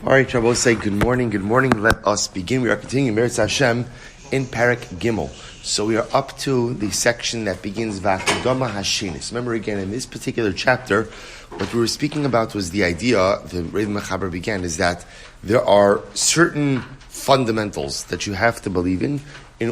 All right, Shabbos, say good morning. Let us begin. We are continuing Meretz Hashem in Parak Gimel. So we are up to the section that begins Vakdama Hashinis. Remember again, in this particular chapter, what we were speaking about was the idea, the Rebbe Mechaber began, is that there are certain fundamentals that you have to believe in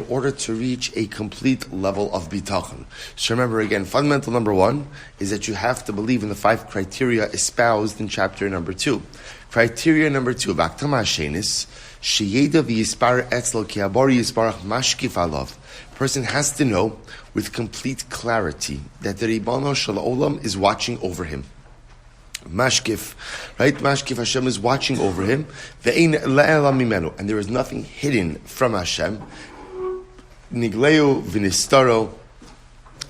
order to reach a complete level of bitachon. So remember again, fundamental number one is that you have to believe in the 5 criteria espoused in chapter number 2. Criteria number 2, Vaktama Hashenis, Sheyeda v'yispar etzlo ki habor yisparach mashkif alav. Person has to know with complete clarity that the Ribono Shel Olam is watching over him. Mashkif, right? Mashkif, Hashem is watching over him. Ve'ein le'ela mimenu, and there is nothing hidden from Hashem. Nigleu v'nistaro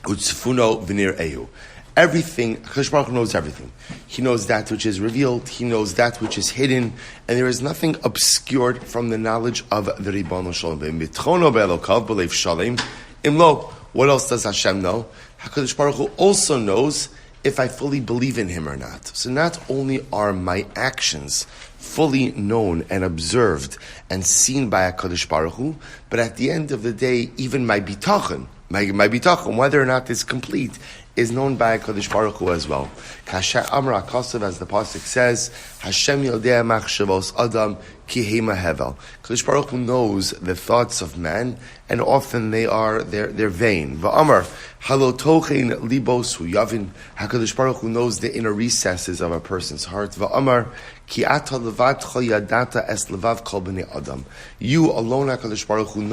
utzfuno v'nir'ehu. Everything, Hakadosh Baruch Hu knows everything. He knows that which is revealed, He knows that which is hidden, and there is nothing obscured from the knowledge of the Ribono Shel Olam. Mitchono be'elokav b'leiv shalem imlo. What else does Hashem know? Hakadosh Baruch Hu also knows if I fully believe in Him or not. So not only are my actions fully known and observed and seen by HaKadosh Baruch Hu, but at the end of the day, even my bitachon, my bitachon, whether or not it's complete, is known by HaKadosh Baruch Hu as well. Kasha Amra Kasav, as the pasuk says, Hashem Yodea Machshavos Adam Ki Hema Hevel. HaKadosh Baruch Hu knows the thoughts of man, and often they're vain. Va'amar Halo Tochein Libos Hu Yavin. HaKadosh Baruch Hu knows the inner recesses of a person's heart. Va'amar Ki Ata Levad Chol Yadata Es Levav Kol Bnei Adam. You alone, HaKadosh Baruch Hu,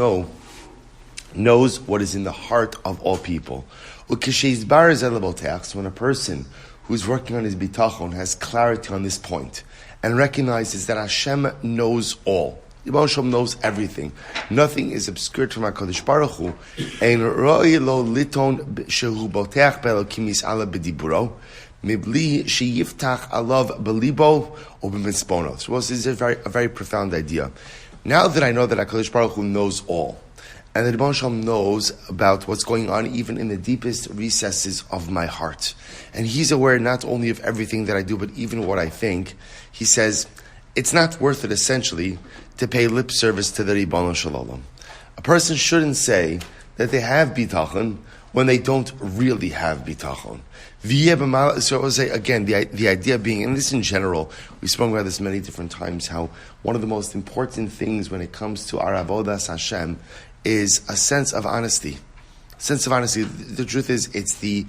knows what is in the heart of all people. So when a person who's working on his bitachon has clarity on this point and recognizes that Hashem knows all, Hashem knows everything, nothing is obscured from HaKadosh Baruch Hu, and roi lo liton shehu boteach be'elokim yis'ala b'diburo mibli sheyiftach alav b'libo or b'mitzbono. So this is a very profound idea. Now that I know that HaKadosh Baruch Hu knows all, and the Rebbe Shalom knows about what's going on even in the deepest recesses of my heart. And He's aware not only of everything that I do, but even what I think. He says, it's not worth it essentially to pay lip service to the Ribono Shel Olam. A person shouldn't say that they have bitachon when they don't really have bitachon. So I would say, again, the idea being, and this in general, we spoke about this many different times, how one of the most important things when it comes to our avodas Hashem is a sense of honesty. The truth is, it's the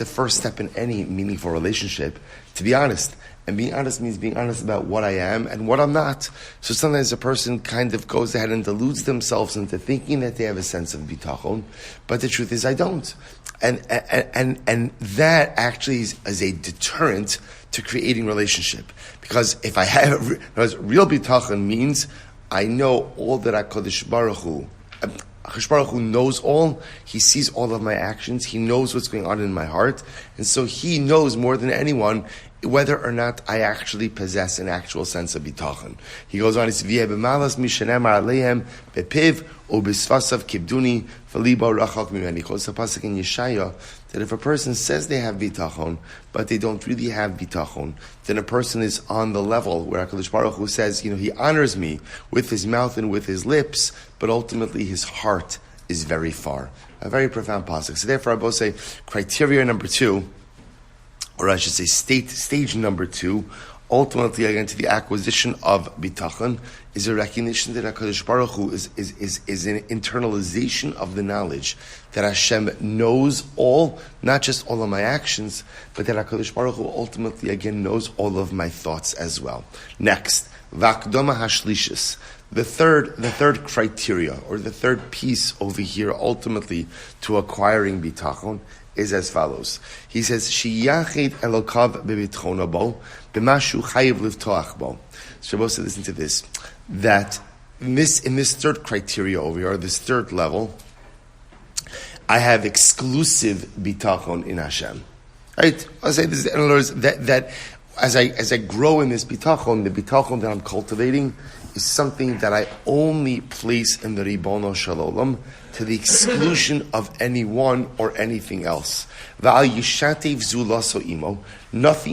first step in any meaningful relationship, to be honest. And being honest means being honest about what I am and what I'm not. So sometimes a person kind of goes ahead and deludes themselves into thinking that they have a sense of bitachon, but the truth is I don't. And that actually is a deterrent to creating relationship. Because if I have, real bitachon means I know all that HaKadosh Baruch Hu knows all. He sees all of my actions. He knows what's going on in my heart. And so He knows more than anyone whether or not I actually possess an actual sense of bitachon. He goes on, it's v'yeh b'malas mishenemar aleihem bepiv o b'svasav kibduni v'libo rachak mimeni. He quotes the pasuk in Yeshaya that if a person says they have bitachon, but they don't really have bitachon, then a person is on the level where HaKadosh Baruch Hu says, He honors me with his mouth and with his lips, but ultimately his heart is very far. A very profound pasuk. So therefore I both say criteria number 2, or I should say stage number 2, ultimately again to the acquisition of bitachon, is a recognition that HaKadosh Baruch Hu is an internalization of the knowledge that Hashem knows all, not just all of my actions, but that HaKadosh Baruch Hu ultimately again knows all of my thoughts as well. Next, Vakdoma Hashlishis. The third criteria, or the third piece over here, ultimately to acquiring bitachon, is as follows. He says, "Shiyachid elokav bebitchono bo b'mashu chayiv livtoach bo." Shabbos, listen to this. That in this third criteria over here, this third level, I have exclusive bitachon in Hashem. Right? I'll say this. In other words, that as I grow in this bitachon, the bitachon that I'm cultivating is something that I only place in the Ribono Shel Olam to the exclusion of anyone or anything else. Nothing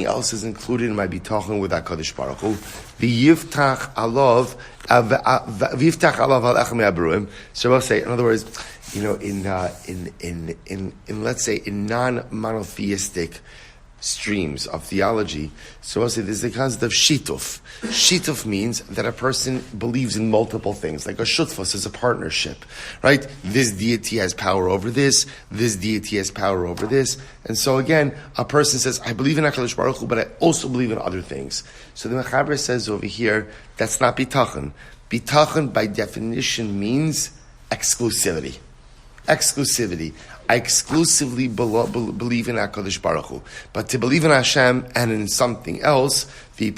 else is included in my bitachon with HaKadosh Baruch Hu. V'yiftach alav al echem me'abruim. So I'll say, in other words, in let's say in non-monotheistic streams of theology, so I'll say there's the concept of shituf. Shituf means that a person believes in multiple things, like a shutfus is a partnership, right? This deity has power over this deity has power over this, and so again, a person says, I believe in HaKadosh Baruch Hu, but I also believe in other things. So the Mechaber says over here, that's not bitachon. Bitachon by definition means exclusivity. I exclusively believe in HaKadosh Baruch Hu. But to believe in Hashem and in something else, one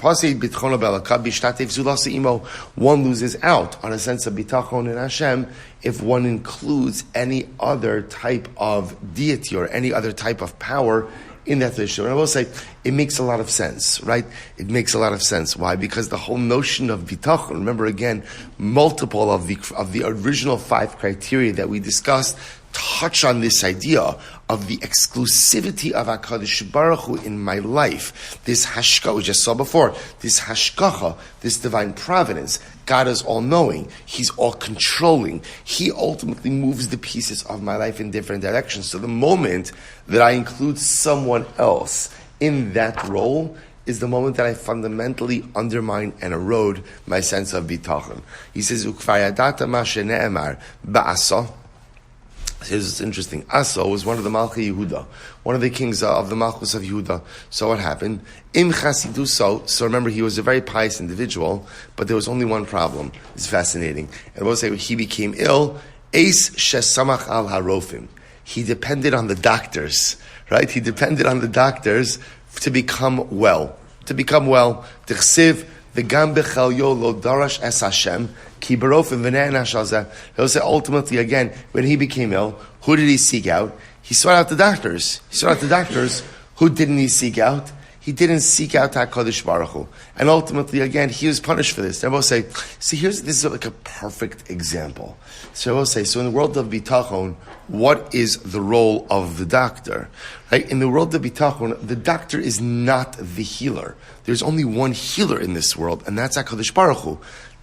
loses out on a sense of bitachon in Hashem if one includes any other type of deity or any other type of power in that issue. And I will say, it makes a lot of sense, right? It makes a lot of sense. Why? Because the whole notion of bitachon, remember again, multiple of the original 5 criteria that we discussed touch on this idea of the exclusivity of HaKadosh Baruch Hu in my life. This hashkacha, we just saw before, this hashkacha, this divine providence. God is all-knowing. He's all-controlling. He ultimately moves the pieces of my life in different directions. So the moment that I include someone else in that role is the moment that I fundamentally undermine and erode my sense of bitachon. He says, Ukvar yadata ma shene'emar ba'asa. Here's what's interesting. Asa was one of the Malchi Yehuda, one of the kings of the Malchus of Yehuda. So what happened? Im Chasiduso, so remember he was a very pious individual, but there was only one problem. It's fascinating. And we'll say he became ill. Eis shesamach al harofim. He depended on the doctors, right? He depended on the doctors to become well. T'chsiv v'gam b'chalyo lo darash es Hashem. He'll say ultimately again, when he became ill, who did he seek out? He sought out the doctors. Who didn't he seek out? He didn't seek out HaKadosh Baruch Hu. And ultimately again, he was punished for this. And we'll say, see, this is like a perfect example. So we'll say, so in the world of bitachon, what is the role of the doctor? Right? In the world of bitachon, the doctor is not the healer. There's only one healer in this world, and that's HaKadosh Baruch Hu.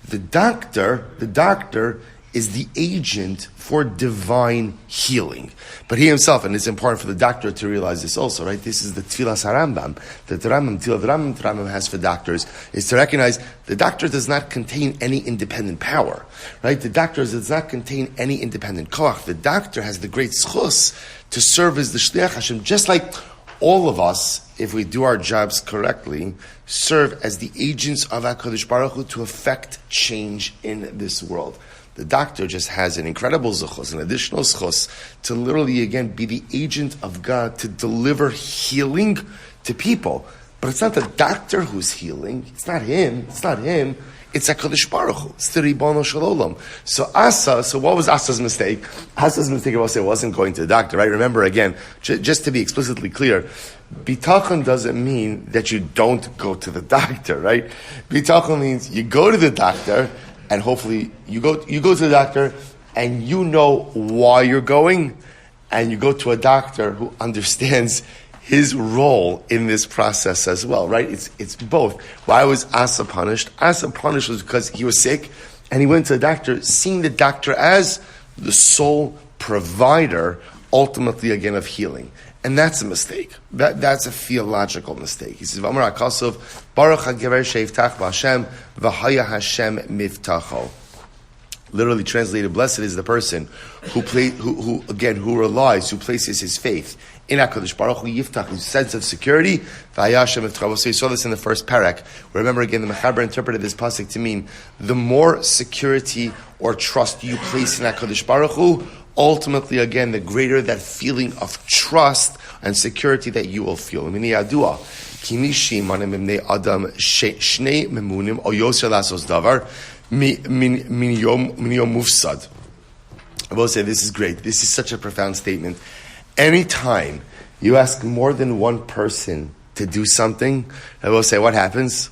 The doctor is the agent for divine healing. But he himself, and it's important for the doctor to realize this also, right? This is the Tfilas HaRambam. The Rambam has for doctors is to recognize the doctor does not contain any independent power, right? The doctor does not contain any independent koach. The doctor has the great schus to serve as the Shliach Hashem, just like all of us, if we do our jobs correctly, serve as the agents of HaKadosh Baruch Hu to affect change in this world. The doctor just has an incredible zechus, an additional zechus, to literally, again, be the agent of God to deliver healing to people. But it's not the doctor who's healing. It's not him. It's HaKadosh Baruch Hu. It's the Ribono Shel Olam. So what was Asa's mistake? Asa's mistake, I will say, wasn't going to the doctor, right? Remember, again, just to be explicitly clear, bitachon doesn't mean that you don't go to the doctor, right? Bitachon means you go to the doctor, and hopefully you go to the doctor, and you know why you're going, and you go to a doctor who understands his role in this process as well, right? It's both. Why was Asa punished? Asa punished was because he was sick, and he went to the doctor, seeing the doctor as the sole provider, ultimately again of healing. And that's a mistake. That's a theological mistake. He says, "V'amar HaKosov, Baruch HaGever Sheyiftach B'Hashem, V'haya Hashem Miftacho." Literally translated, blessed is the person who relies, who places his faith in HaKadosh Baruch Hu Yiftach, his sense of security. V'haya Hashem Miftacho. So you saw this in the first parak. Remember again, the Mechaber interpreted this pasuk to mean the more security or trust you place in HaKadosh Baruch Hu, ultimately, again, the greater that feeling of trust and security that you will feel. I will say this is great. This is such a profound statement. Anytime you ask more than one person to do something, I will say, what happens?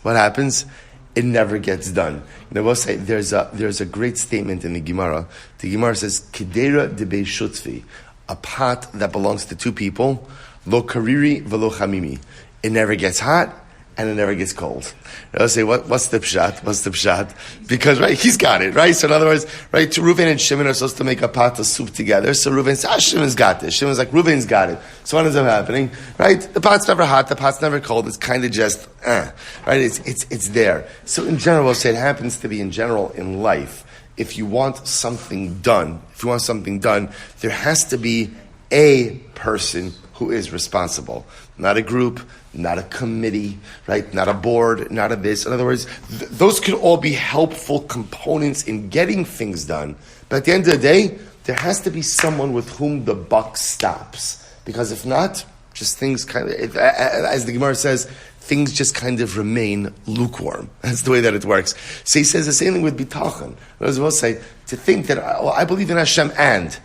it never gets done. And I will say, there's a great statement in the Gemara. The Gemara says, Kedera de Beishutvi, a pot that belongs to two people, lo kariri velo chamimi. It never gets hot, and it never gets cold. I'll say, what's the pshat? What's the pshat? Because, right, he's got it, right? So in other words, right, Reuven and Shimon are supposed to make a pot of soup together. So Reuven says, Shimon's got this. Shimon's like, Reuven's got it. So what ends up happening? Right? The pot's never hot, the pot's never cold. It's kind of just, right? It's there. So in general, we'll say it happens to be in general in life. If you want something done, there has to be a person who is responsible. Not a group, not a committee, right? Not a board, not a this. In other words, those could all be helpful components in getting things done. But at the end of the day, there has to be someone with whom the buck stops. Because if not, just things kind of, as the Gemara says, things just kind of remain lukewarm. That's the way that it works. So he says the same thing with bitachon. I was about to say, to think that, I believe in Hashem and.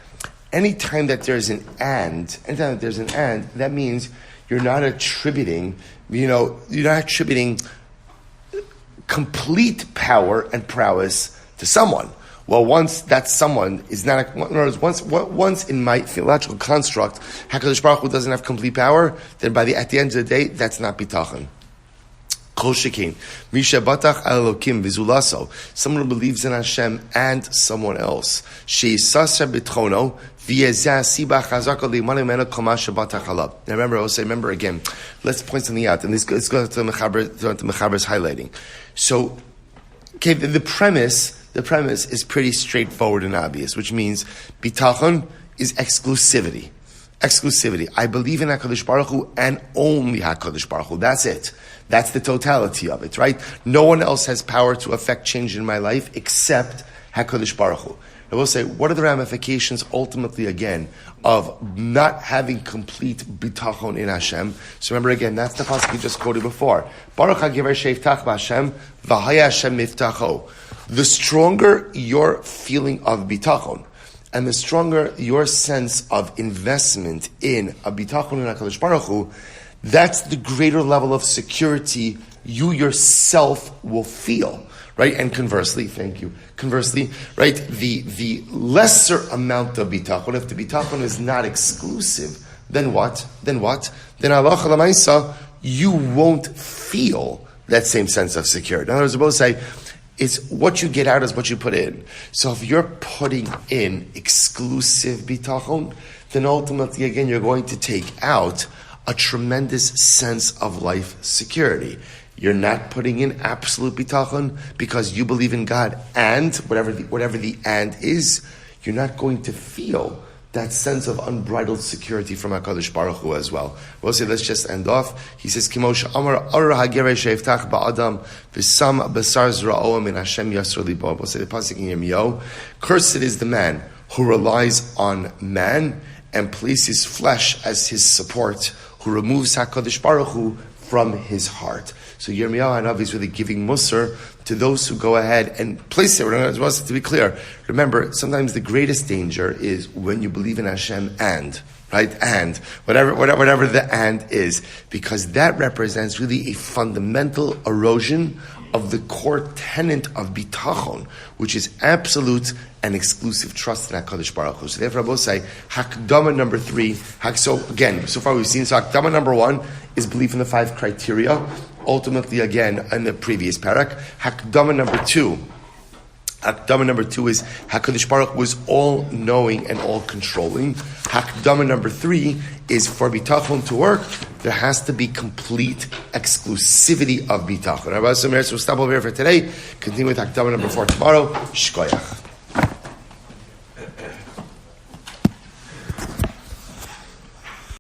Anytime that there's an and, that means you're not attributing complete power and prowess to someone. Well, once that someone is not, in other words, once in my theological construct, HaKadosh Baruch Hu doesn't have complete power, then at the end of the day, that's not bitachon. Someone who believes in Hashem and someone else. Now remember again, let's point something out, and this goes to the Mechaber's highlighting. So, okay, the premise is pretty straightforward and obvious, which means bitachon is exclusivity. I believe in HaKadosh Baruch Hu and only HaKadosh Baruch Hu. That's it. That's the totality of it, right? No one else has power to affect change in my life except HaKadosh Baruch Hu. I will say, what are the ramifications ultimately, again, of not having complete bitachon in Hashem? So remember again, that's the pasuk you just quoted before. Baruch HaGiver Sheivtach B'Hashem, V'haya Hashem Miftacho. The stronger your feeling of bitachon, and the stronger your sense of investment in a bitachon in HaKadosh Baruch Hu, that's the greater level of security you yourself will feel, right? And conversely, right, the lesser amount of bitachon, if the bitachon is not exclusive, then what? Then halacha l'maisa, you won't feel that same sense of security. In other words, we're both say, it's what you get out is what you put in. So if you're putting in exclusive bitachon, then ultimately, again, you're going to take out a tremendous sense of life security. You're not putting in absolute bitachon because you believe in God, and whatever the and is, you're not going to feel that sense of unbridled security from HaKadosh Baruch Hu as well. We'll say, let's just end off. He says, Kimosh Amar Ar HaGerei Sheivtach Ba'adam V'Sam Basar Zra'oa Min Hashem Yasser Libo. We'll say the pasuk in Yirmiyahu, cursed is the man who relies on man and places flesh as his support, who removes HaKadosh Baruch Hu from his heart. So Yirmiyahu Hanavi is really giving musar to those who go ahead and place it. To be clear, remember, sometimes the greatest danger is when you believe in Hashem and, right? And, whatever the and is, because that represents really a fundamental erosion of the core tenet of bitachon, which is absolute and exclusive trust in HaKadosh Baruch Hu. So therefore, I will say, Hakdama number 3, so again, so far we've seen, so Hakdama number 1 is belief in the 5 criteria, ultimately again in the previous parak. Hakdama number 2 is HaKadosh Baruch was all knowing and all controlling. Hakdama number 3 is for bitachon to work, there has to be complete exclusivity of bitachon. Rabbi Sumer, so we'll stop over here for today. Continue with Hakdama number 4 tomorrow. Shkoyach.